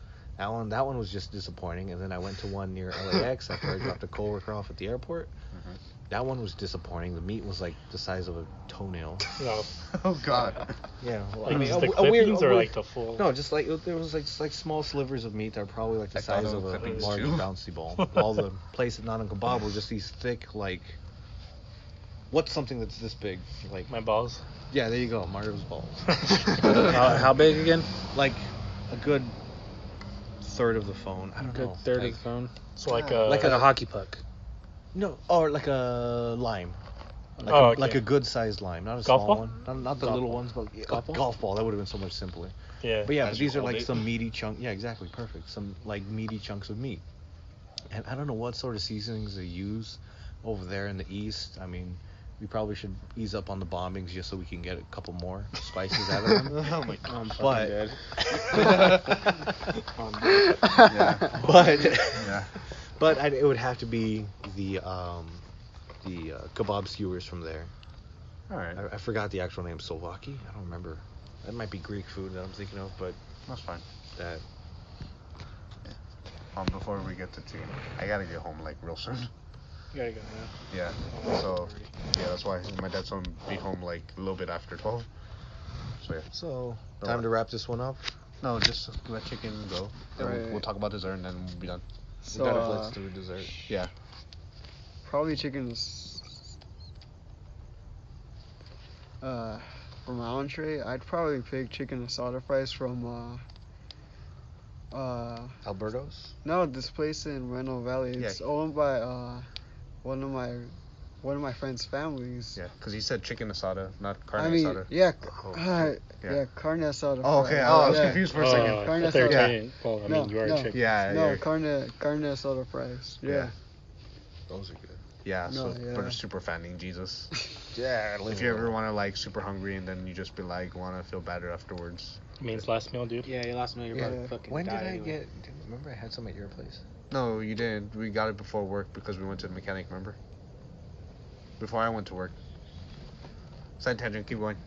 That one was just disappointing. And then I went to one near LAX after I dropped a coworker off at the airport. Mhm. That one was disappointing. The meat was like the size of a toenail. No, Oh God. Yeah, well, like I mean, just the a weird, clippings or like the full. no, just like there was like small slivers of meat that were probably like the I thought size they of were a clippings, large too. bouncy ball. All the places not on kebab were just these thick, like, what's something that's this big? Like, My balls. yeah, there you go, Mario's balls. How big again? Like a good third of the phone. I don't Good know. third like, of the phone. So like Like a hockey puck. No, or like a lime. Like, Oh, like okay. a good sized lime, not a Golf small ball? one. Not the Golf little ball. ones, but Golf ball? golf ball. That would have been so much simpler. yeah. But yeah, As but you these are hold like it. some meaty chunk. Yeah, exactly, perfect. Some like meaty chunks of meat. And I don't know what sort of seasonings they use over there in the east. I mean, we probably should ease up on the bombings just so we can get a couple more spices out of them. Oh my god, I'm fucking But- dead. Yeah. But Yeah. but it would have to be the kebab skewers from there. All right. I forgot the actual name. Slovaki? I don't remember. That might be Greek food that I'm thinking of, but That's fine. that. Before we get to tea, I gotta get home like real soon. You gotta go Yeah. So yeah, that's why my dad's gonna be home like a little bit after 12. So yeah. So, No, time to wrap this one up. No, just let chicken go. Then Right. we'll talk about dessert and then we'll be done. So, we gotta blitz through dessert. Yeah. probably chicken is. For my entree, I'd probably pick chicken asada fries from. Alberto's? No, this place in Reno Valley. It's owned by one of my friend's families. Yeah. Because he said chicken asada, not carne I mean, asada. yeah, Oh, yeah, carne asada. Oh, okay. fries. I was Yeah. confused for a Oh, second. Carne I thought you were asada. saying- well, I No, mean, you are no. chicken. Yeah. No, yeah. carne asada fries. Yeah. Yeah. Those are good. Yeah. So No, yeah. for the super fattening Jesus. Yeah, If you ever want to like super hungry and then you just be like want to feel better afterwards. Means last meal, dude. Yeah, your last meal, you're Yeah. probably fucking When did die I anyway. remember I had some at your place? No, you didn't. We got it before work because we went to the mechanic. Remember? Before I went to work. Side tangent. Keep going.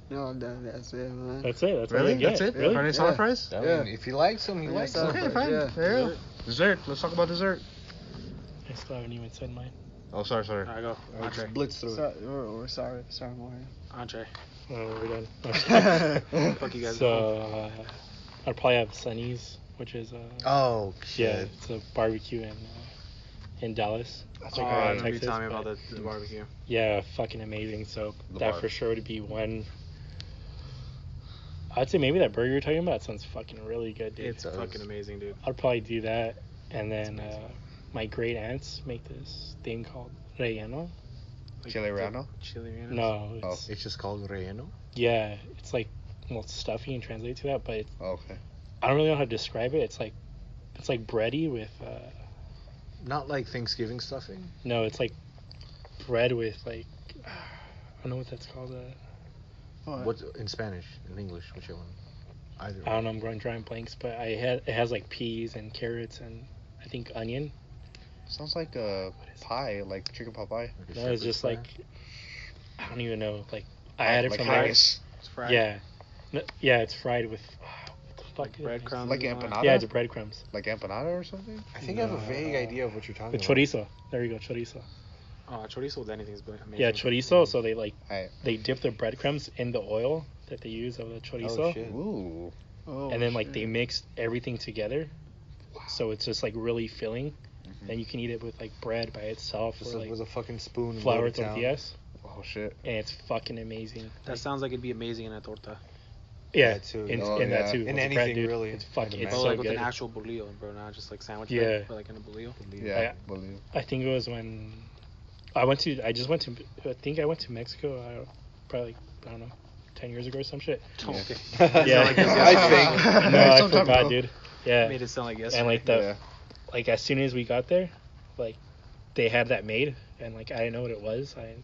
No, that's it, man. That's it. That's all Really? you get. That's it? Really? Carne asada Yeah. fries? Yeah. If he likes them, he Carne likes asada them. Okay, fine. Yeah. There you go. Dessert. Let's talk about dessert. I still haven't even said mine. Oh, sorry. Alright, go. Entree. Blitz through it. We're sorry, Mario. Entree. Oh, we're done. Fuck you guys. So, I'd probably have Sunny's, which is Oh, yeah, shit. it's a barbecue in Dallas. That's Oh, a I great remember you Texas, telling me about but- the barbecue. Yeah, fucking amazing. So The that bar. for sure would be one. I'd say maybe that burger you're talking about sounds fucking really good, dude. It's fucking amazing, dude. I'd probably do that, and then my great aunts make this thing called relleno. Chile relleno? Chili relleno? No, Oh. it's It's just called relleno. yeah, it's like it's stuffy and translate to that, but it's, Oh, okay. I don't really know how to describe it. It's like bready with Not like Thanksgiving stuffing. no, it's like bread with like I don't know what that's called. What in Spanish, in English, whichever one. Either. I don't know. I'm going drawing blanks, but it has like peas and carrots and I think onion. Sounds like a pie, like chicken pot pie. Like a No, it's shepherd's just pie. like I don't even know. Like I had it like from haggis. It's fried. Yeah, no, yeah, it's fried with what the fuck Like is it? breadcrumbs. Like and all that. empanada? Yeah, it's breadcrumbs. Like empanada or something? I think I have a vague idea of what you're talking The about. chorizo. There you go, chorizo. Oh, chorizo with anything is amazing. Yeah, chorizo. So they I, they dip their breadcrumbs in the oil that they use of the chorizo, Oh, shit. ooh. Oh, and then like they shit. mix everything together. So it's just like really filling, and you can eat it with like bread by itself Just or like like with a fucking spoon. and flour go to town. tortillas, Oh, shit. and it's fucking amazing. That sounds like it'd be amazing in a torta. Yeah, That too, in, yeah. Oh, in that yeah. too. In with the anything, bread, dude. really, It's fucking. I'd It's But so like with good. an actual bolillo, bro, not just like sandwich Yeah. bread, but like in a bolillo. Yeah, believe. I think it was when I just went to. I think I went to Mexico. Probably I don't know, 10 years ago or some shit. Okay. Yeah, I think. No, I Sometime forgot, ago. dude. Yeah, Made it sound like yesterday. and like Yeah. like as soon as we got there, like they had that made, and like I didn't know what it was. I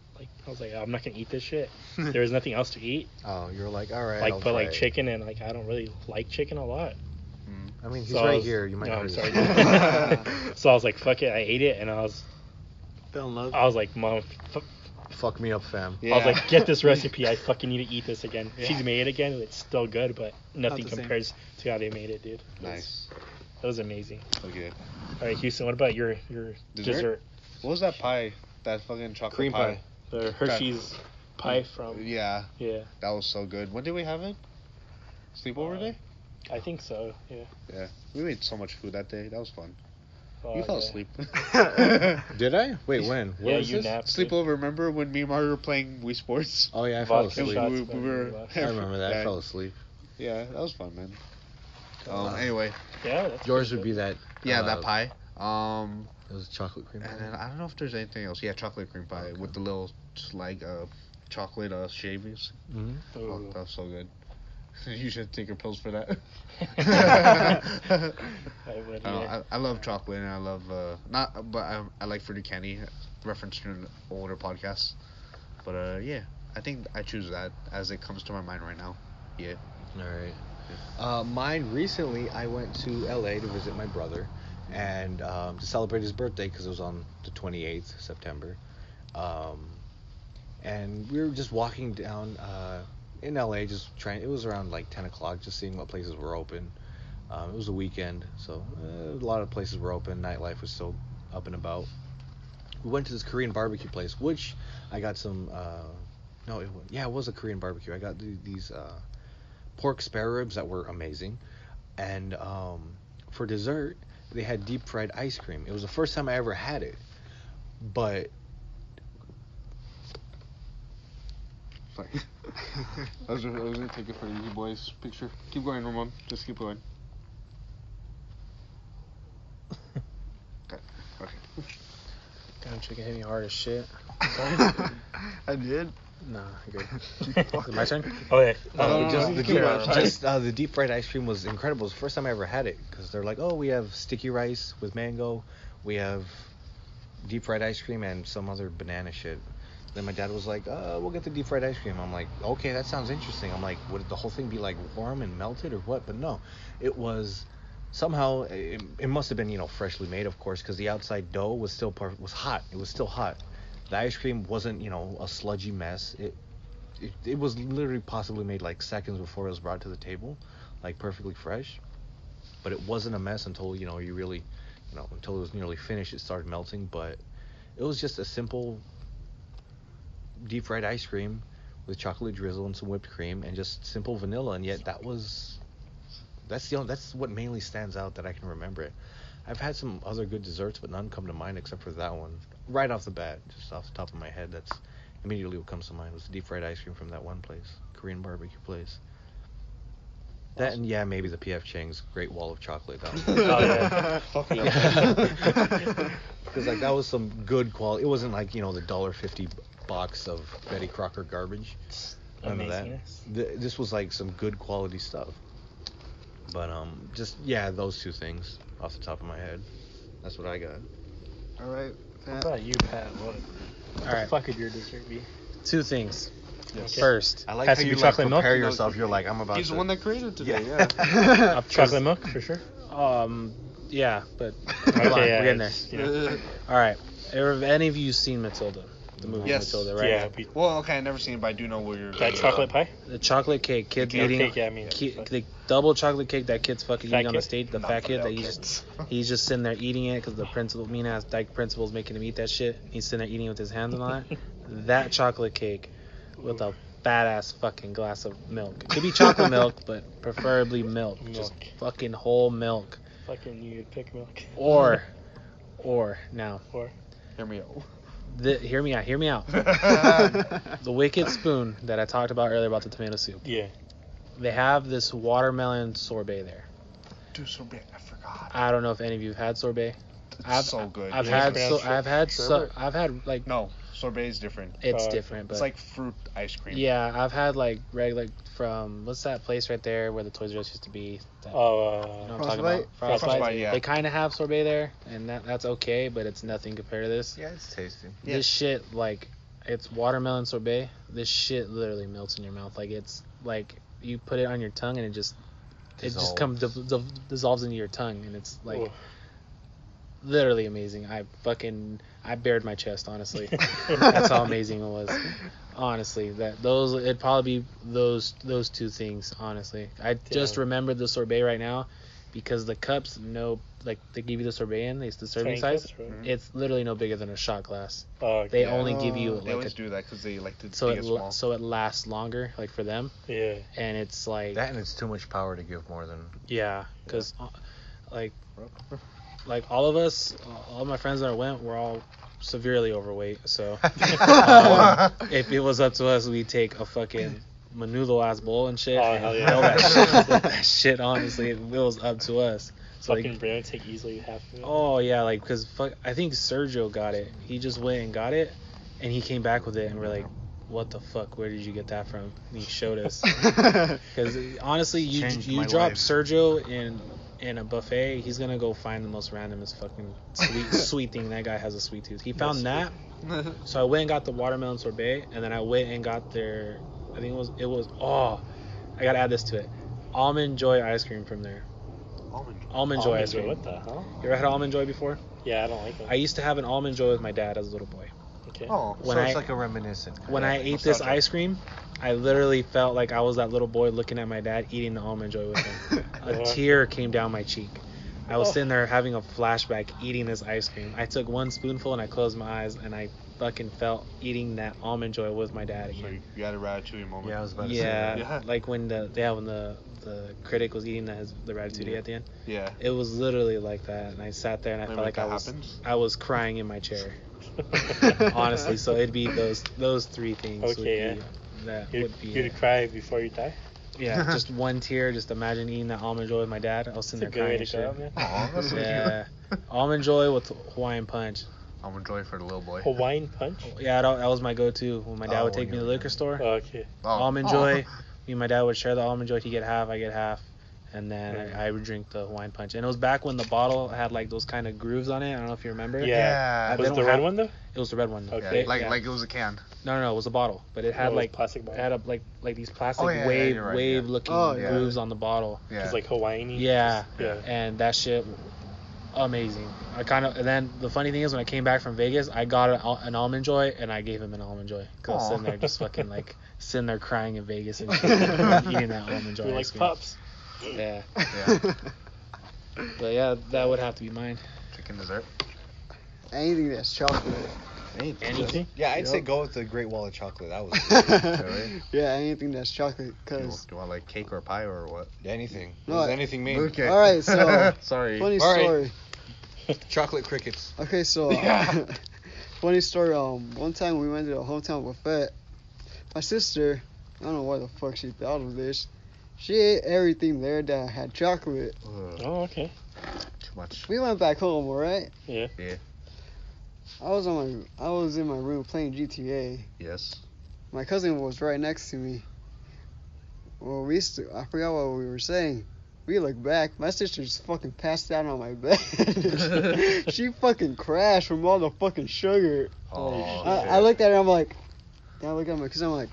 was like, I'm not gonna eat this shit. There was nothing else to eat. Oh, you're like, all right. Like, I'll but try like it. chicken, and like I don't really like chicken a lot. I mean, he's So I right was- here. You might. No, I'm hurt sorry. yourself. So I was like, fuck it. I ate it, and I was Fell in love. like, Mom. Fuck me up, fam. I was like, get this recipe. I fucking need to eat this again. She's made it again. It's still good, but nothing the same. compares to how they made it, dude. Nice. That was amazing. Okay. All right, Houston. What about your dessert? What was that pie? That fucking chocolate Cream pie. The Hershey's pie from. Yeah, Yeah, that was so good. When did we have it? Sleepover day? I think so. Yeah. Yeah. We made so much food that day. That was fun. Oh, You fell yeah. asleep. Did I? Wait, when? Where Yeah, was you this? napped. Sleepover, remember when me and Mario were playing Wii Sports? Oh yeah, I fell Vodka asleep. shots, we but were- we left. I remember that. I Yeah. fell asleep. Yeah, that was fun, man. Anyway, Yeah. That's Yours pretty would be that. yeah, that pie. It was chocolate cream And pie. then I don't know if there's anything else. Yeah, chocolate cream pie with the little like chocolate shavies. Mm-hmm. good. Oh, Ooh. that was so good. You should take your pills for that. I would. I, don't know, Yeah. I love chocolate and I love not, but I like fruity candy. Referenced in an older podcast, but yeah, I think I choose that as it comes to my mind right now. Yeah. All right. Mine recently, I went to LA to visit my brother, and to celebrate his birthday because it was on the 28th September. And we were just walking down in LA, just trying. It was around like 10 o'clock, just seeing what places were open. It was a weekend, so a lot of places were open. Nightlife was still up and about. We went to this Korean barbecue place, which I got some. It was a Korean barbecue. I got these pork spare ribs that were amazing, and for dessert they had deep fried ice cream. It was the first time I ever had it, but I was gonna take it for the Easy Boys picture. Keep going, Ramon. Just keep going. Okay. Damn, chicken hit me hard as shit. I did. Nah, good. Is it my turn? Oh yeah. The deep fried ice cream was incredible. It was the first time I ever had it because they're like, oh, we have sticky rice with mango, we have deep fried ice cream and some other banana shit. Then my dad was like, we'll get the deep fried ice cream. I'm like, okay, that sounds interesting. I'm like, would the whole thing be like warm and melted or what? But no, it was somehow, it must have been, freshly made, of course, because the outside dough was still was hot. It was still hot. The ice cream wasn't, a sludgy mess. It was literally possibly made like seconds before it was brought to the table, like perfectly fresh. But it wasn't a mess until, you really, until it was nearly finished, it started melting. But it was just a simple deep fried ice cream with chocolate drizzle and some whipped cream and just simple vanilla, and yet that's what mainly stands out that I can remember it. I've had some other good desserts, but none come to mind except for that one. Right off the bat, just off the top of my head, that's immediately what comes to mind was the deep fried ice cream from that one place, Korean barbecue place. That and yeah, maybe the P.F. Chang's Great Wall of Chocolate. That was because like that was some good quality. It wasn't like the $1.50 box of Betty Crocker garbage. None of that. This was like some good quality stuff. But those two things off the top of my head. That's what I got. All right. What about you, Pat? What All right. the fuck could your dessert be? Two things. Yes. First, I like Has how to you be like chocolate milk? prepare yourself. You're like, I'm about He's to. the one that created today. Yeah. Yeah. Chocolate milk for sure. yeah, but Okay, hold on, yeah, we're getting there. it's, you know. All right. Have any of you seen Matilda? The movie Yes. Matilda, right? Yeah, Well, okay, I never seen it, but I do know where you're. that chocolate pie. The chocolate cake, kids Cake, eating. yeah, I mean, The double chocolate cake that kid's fucking Fat eating on the kid? stage. The fat kid that he's just sitting there eating it because the principal, mean ass dyke principal's making him eat that shit. He's sitting there eating it with his hands on it. That chocolate cake with a badass fucking glass of milk. It could be chocolate milk, but preferably milk. Just fucking whole milk. Fucking you'd pick milk. Or now. Or Hear me out. Hear me out. The Wicked Spoon that I talked about earlier about the tomato soup. yeah. They have this watermelon sorbet there. Dude, so big, I forgot. I don't know if any of you have had sorbet. so good. I've Yeah. had like No, sorbet is different. it's different, but It's like fruit ice cream. yeah, I've had like regular from what's that place right there where the Toys R Us used to be? That, you know what I'm talking about? Frostbite, yeah. They kind of have sorbet there, and that's okay, but it's nothing compared to this. Yeah, it's tasty. Yeah. This shit, like, it's watermelon sorbet. This shit literally melts in your mouth. Like, it's like you put it on your tongue and it just dissolves into your tongue, and it's like literally amazing. I bared my chest, honestly. That's how amazing it was. Honestly, it'd probably be those two things. Honestly, I just remembered the sorbet right now because the cups, like they give you the sorbet in, it's the serving size. Cups, right? It's literally no bigger than a shot glass. Oh, They yeah. only give you They like always do that because they like to so get small. so it lasts longer, like for them, Yeah. and it's like That and it's too much power to give more than. yeah, because like all of us, all my friends that went were all severely overweight. So if it was up to us, we'd take a fucking menudo ass bowl and shit. Oh, And hell fill yeah. that shit, honestly, if it was up to us. So Fucking like, Brandon take easily half of it. oh yeah, like because I think Sergio got it. He just went and got it, and he came back with it, and we're like, what the fuck? Where did you get that from? And he showed us. Because honestly, Changed you my drop life. Sergio in a buffet, he's gonna go find the most randomest fucking sweet thing. That guy has a sweet tooth. He found that, so I went and got the watermelon sorbet, and then I went and got their, I think it was I gotta add this to it, almond joy ice cream from there. Almond joy ice cream. What the hell? You ever had almond joy before? Yeah, I don't like them. I used to have an almond joy with my dad as a little boy. Okay. Oh, When so I- it's like a reminiscent. When I ate this nostalgia. ice cream, I literally felt like I was that little boy looking at my dad eating the almond joy with him. A tear came down my cheek. I was sitting there having a flashback eating this ice cream. I took one spoonful and I closed my eyes and I fucking felt eating that almond joy with my dad So again. you had a ratatouille moment. Yeah, I was about to Yeah, say Yeah. like when the critic was eating the ratatouille at the end. Yeah. It was literally like that, and I sat there and I Maybe felt like that I was happens. I was crying in my chair. Honestly, so it'd be those three things. Okay, Would be You'd cry before you die? yeah, just one tear. Just imagine eating that almond joy with my dad. I was It's a sitting good there way crying. to and go, shit. man. Aw, that's sweet. Yeah, almond joy with Hawaiian punch. I'm enjoying for the little boy. Hawaiian punch? Yeah, that was my go-to when my dad would when take me you to the were liquor young. store. Oh, okay. Almond joy. Me and my dad would share the almond joy. He'd get half, I get half, and then Yeah. I would drink the Hawaiian punch. And it was back when the bottle had like those kind of grooves on it. I don't know if you remember. Yeah. They Was it don't the red have- one, though? It was the red one. Okay. Like yeah. like it was a can. No, it was a bottle, but it had Oh, it was like plastic it bottle. had like these plastic Oh, yeah, wave you're right, wave yeah. looking Oh, yeah. grooves on the bottle. Yeah. It's like Hawaiian. Yeah. Yeah. And that shit, amazing. And then the funny thing is when I came back from Vegas, I got an almond joy and I gave him an almond joy. Cause I was Aw. sitting there just fucking like sitting there crying in Vegas and shit, eating that almond joy. You're ice like cream. pups. Yeah. Yeah. But yeah, that would have to be mine. Chicken dessert. Anything that's chocolate. Anything? Yeah, I'd say Yup. go with the Great Wall of Chocolate. That was Really? Yeah, anything that's chocolate. Do Cause you want like cake or pie or what? anything. No, What does anything mean? Okay. all right, so Sorry. funny All right. story. Chocolate crickets. Okay, so funny story. One time we went to a hometown buffet. My sister, I don't know what the fuck she thought of this. She ate everything there that had chocolate. Ugh, Oh, okay. too much. We went back home, alright? Yeah. I was in my room playing GTA. Yes. My cousin was right next to me. Well, I forgot what we were saying. We look back, my sister just fucking passed out on my bed. She fucking crashed from all the fucking sugar. Oh, I looked at her, I'm like, I look at my cousin, I'm like,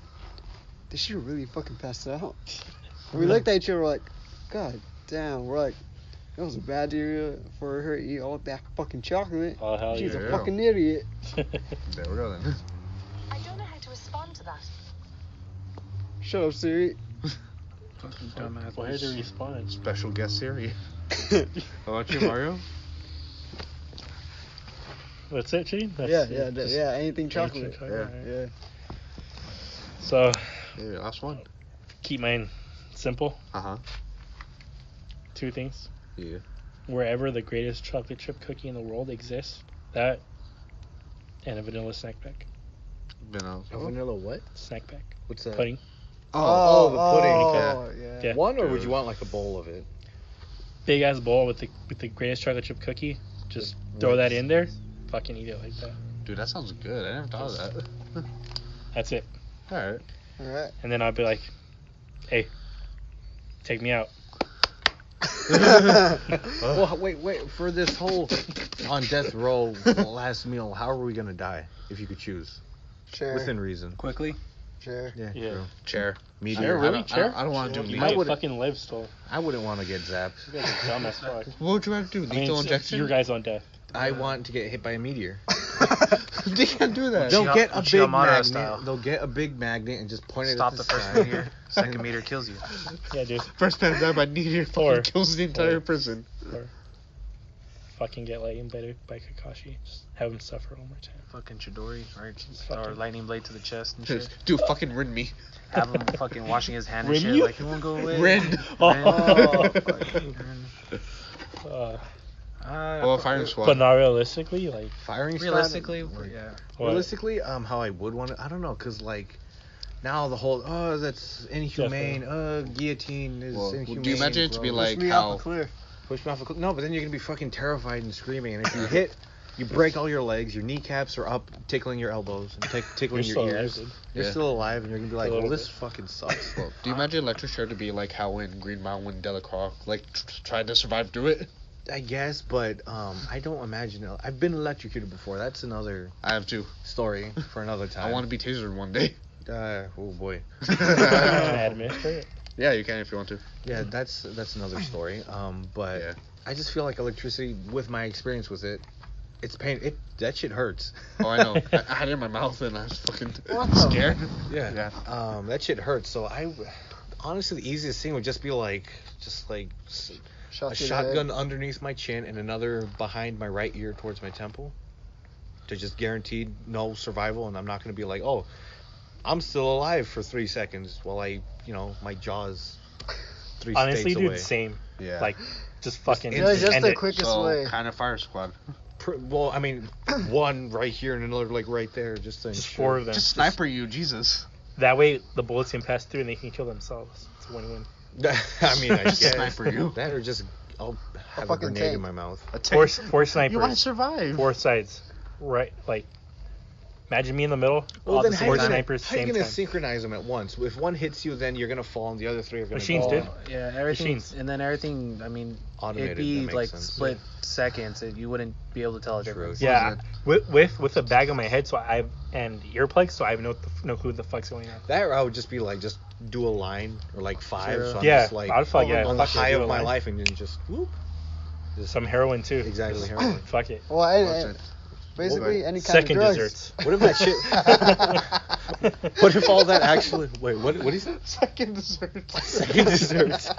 did she really fucking pass out? We looked at each other, we're like, God damn, we're like, it was a bad idea for her to eat all that fucking chocolate. Oh, hell She's yeah. a fucking idiot. There we go then. I don't know how to respond to that. Shut up, Siri. Fucking dumbass. Why did you respond? Special guest Siri. How about you, Mario? That's it, Gene? Yeah, Just anything chocolate. anything chocolate, Yeah. alright. Yeah. So, Hey, last one. keep mine simple. Uh-huh. Two things. Yeah. Wherever the greatest chocolate chip cookie in the world exists, that and a vanilla snack pack. Vanilla. A vanilla what? Snack pack. What's that? Pudding. Oh, the pudding. Oh, yeah. Yeah. One, or would Dude. you want like a bowl of it? Big ass bowl with the greatest chocolate chip cookie. Just throw that in there. Fucking eat it like that. Dude, that sounds good. I never thought of that. That's it. Alright. Alright. And then I'll be like, hey, take me out. Well, wait. For this whole on death row last meal, how are we gonna die if you could choose? Chair. Within reason. Quickly. Chair. Yeah. Yeah. True. Chair. Meteor. Chair, really? Chair? I don't want to do You lethal. might fucking live still. I wouldn't want to get zapped. You guys are dumb as fuck. What would you have to do? I mean, Lethal it's injection? your guys on death. I want to get hit by a meteor. They can't do that. They'll get a big Uchiha Madara magnet. style. They'll get a big magnet and just point it Stop at the the first sky. meteor. Second meteor kills you. Yeah, dude. First man died by meteor Or- fucking kills the entire prison. Fucking get lightning bladed by Kakashi. Just have him suffer one more time. Fucking Chidori, right? Fucking- Or lightning blade to the chest and shit. Dude, fucking rid me. Have him fucking washing his hand and Rim shit. you? Like, he won't go away. Rin. Oh. Fucking Rin. Well, firing squad. But not realistically, like, Firing squad. Realistically, yeah. what? Realistically, how I would want to, I don't know, cause like now the whole that's inhumane. Guillotine is Well, inhumane. do you imagine it to be bro. like Push me how? off a cliff. Push me off a cliff? No, but then you're gonna be fucking terrified and screaming, and if you hit, you break all your legs, your kneecaps are up, tickling your elbows, and tickling You're your still ears. alive, dude. You're Yeah. still alive, and you're gonna be like, A little well, this bit. fucking sucks. Well, do you imagine electric chair to be like how in Green Mountain when Delacroix like tried to survive through it? I guess, but I don't imagine it. I've been electrocuted before. That's another I have to. story for another time. I want to be tasered one day. Oh boy. Can I administer it? Yeah, you can if you want to. Yeah, that's another story. But Yeah. I just feel like electricity, with my experience with it, it's pain. That shit hurts. Oh, I know. I had it in my mouth and I was fucking What the- scared. Yeah. That shit hurts. So honestly, the easiest thing would just be a Shot to the shotgun head. underneath my chin and another behind my right ear towards my temple, to just guaranteed no survival, and I'm not gonna be like, oh, I'm still alive for 3 seconds while my jaw's 3 Honestly, states dude, away. same. Yeah. Like, just fucking Yeah, just end the it. quickest So way. kind of fire squad. Well, I mean, one right here and another like right there, just to Just ensure. 4 of them. Just sniper you, Jesus. That way, the bullets can pass through and they can kill themselves. It's a win-win. I mean, I Just guess. sniper you. That or just I'll have a fucking grenade tank. in my mouth. Four You want to snipers. survive. 4 sides. Right, like, imagine me in the middle. all then the how 4 you gonna, snipers, how you same gonna time. synchronize them at once? If one hits you, then you're gonna fall, and the other 3 are gonna Machines, go. dude. Yeah, everything, Machines. and then everything. I mean, Automated, it'd be that makes like sense. split seconds. You wouldn't be able to tell the True. difference. Yeah, with a bag on my head, and earplugs, so I know who the fuck's going on. That or I would just be like, just do a line or like 5. Sure. So I'm Yeah, just like I'd fuck- yeah, on the fuck it, high do of a my line. life, and then just whoop. Some heroin too. Exactly, Just heroin. Fuck it. Well, basically any kind Second of drugs. desserts. What if that shit? What if all that actually? Wait, what? What do you say? Second dessert. Second desserts.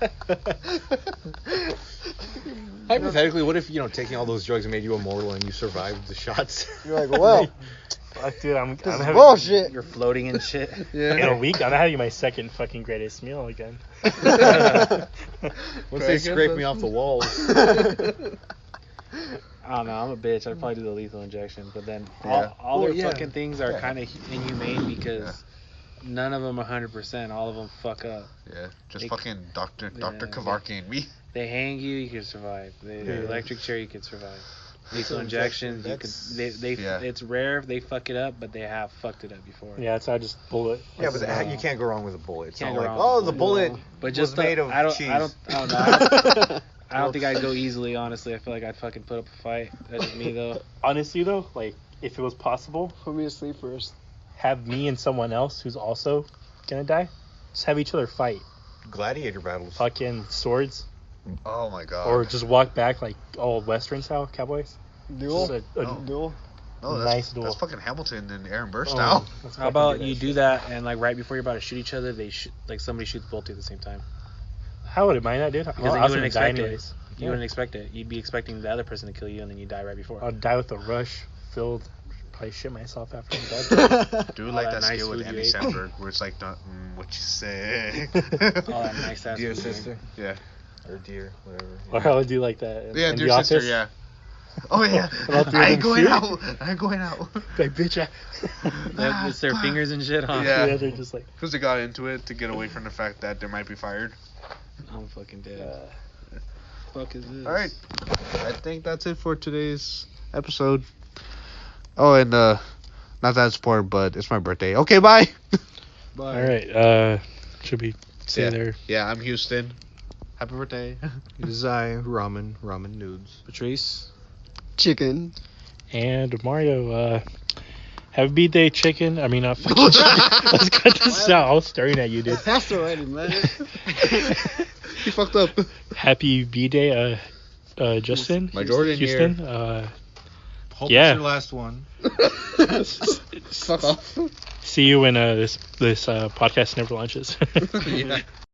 Hypothetically, what if taking all those drugs made you immortal and you survived the shots? You're like, well, Fuck, dude, I'm this is having, bullshit. You're floating and shit. in a week. I'm having my second fucking greatest meal again. Once they scrape me off the walls. I don't know. I'm a bitch. I'd probably do the lethal injection, but then Yeah. all Well, their yeah. fucking things are Yeah. kind of inhumane because none of them are 100%. All of them fuck up. Yeah, just They- fucking Dr. Yeah, Kavarki and me. They hang you, you can survive. The Yeah. electric chair, you can survive. Lethal So injection, you could. They Yeah. It's rare if they fuck it up, but they have fucked it up before. Yeah, it's I just bullet. Yeah, but you can't go wrong with a bullet. It's Can't not go like, wrong oh, with the a bullet But was just made of I don't, cheese. I don't know. I don't think I'd go easily. Honestly, I feel like I'd fucking put up a fight. That's just me though. Honestly though, like if it was possible, Put me to sleep first. have me and someone else who's also gonna die, just have each other fight. Gladiator battles. Fucking swords, Oh my god. or just walk back like old Western style cowboys. Duel? Just a- No. Duel? no, nice duel. That's fucking Hamilton and Aaron Burr oh, style. let's How fucking about do you shit. do that and like right before you're about to shoot each other, somebody shoots both of you at the same time. How would it mind that, dude? Because Well, then I you was wouldn't gonna die expect it. anyways. You Yeah. wouldn't expect it. You'd be expecting the other person to kill you, and then you die right before. I'll die with a rush filled. Probably shit myself after I'm dead. Do All like that that nice skill with food you Andy ate. Samberg, where it's like, what you say? All that nice ass Dear food. sister. Yeah. Or dear, whatever. Or I would do like that. Yeah, in dear the sister, office. yeah. Oh yeah. And all three of I ain't them going shoot. out. I ain't going out. Like, bitch, It's their fingers and shit, huh? Yeah. Yeah, they're just like, Because they got into it to get away from the fact that they might be fired. I'm fucking dead. Fuck is this? All right. I think that's it for today's episode. Oh, and not that it's important, but it's my birthday. Okay, bye. Bye. All right. Should we say Yeah. there? Yeah, I'm Houston. Happy birthday. Zai, ramen nudes. Patrice. Chicken. And Mario, have B-Day chicken. I mean, fucking chicken. Let's cut this out. I was staring at you, dude. That's already, man. You fucked up. Happy B-Day, Justin. My Jordan Houston. Hope Yeah. it's your last one. Fuck off. See you when this podcast never launches. Yeah.